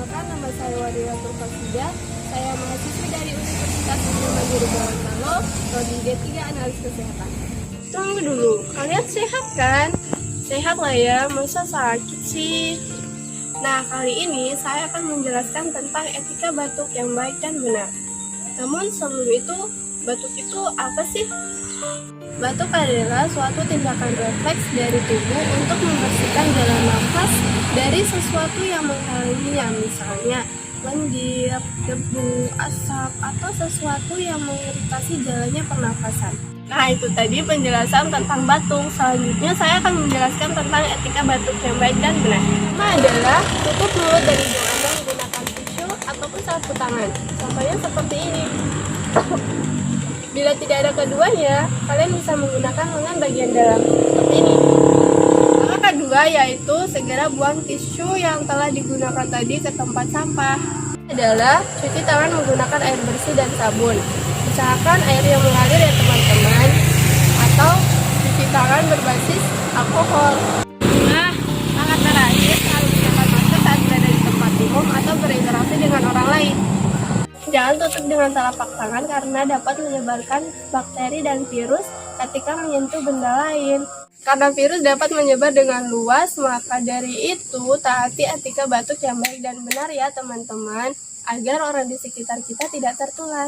Perkenalkan, nama saya Wadila Turfasida. Saya mahasiswi dari Universitas Islam Negeri Gorontalo, Prodi D3 Analis Kesehatan. Tunggu dulu, kalian sehat kan? Sehat lah ya, masa sakit sih? Nah, kali ini saya akan menjelaskan tentang etika batuk yang baik dan benar. Namun sebelum itu, batuk itu apa sih? Batuk adalah suatu tindakan refleks dari tubuh untuk membersihkan jalan nafas dari sesuatu yang menghalanginya, misalnya lendir, debu, asap, atau sesuatu yang mengiritasi jalannya pernafasan. Nah, itu tadi penjelasan tentang batuk. Selanjutnya saya akan menjelaskan tentang etika batuk yang baik dan benar. Pertama adalah tutup mulut dan hidung Anda menggunakan tisu ataupun sapu tangan. Contohnya seperti ini. Bila tidak ada keduanya, kalian bisa menggunakan lengan bagian dalam seperti ini. Langkah kedua yaitu segera buang tisu yang telah digunakan tadi ke tempat sampah. Adalah cuci tangan menggunakan air bersih dan sabun. Usahakan air yang mengalir ya teman-teman, atau cuci tangan berbasis alkohol. Nah, langkah terakhir harus gunakan masker saat berada di tempat umum atau berinteraksi dengan orang lain. Jangan tutup dengan telapak tangan karena dapat menyebarkan bakteri dan virus ketika menyentuh benda lain. Karena virus dapat menyebar dengan luas, maka dari itu taati etika batuk yang baik dan benar ya teman-teman, agar orang di sekitar kita tidak tertular.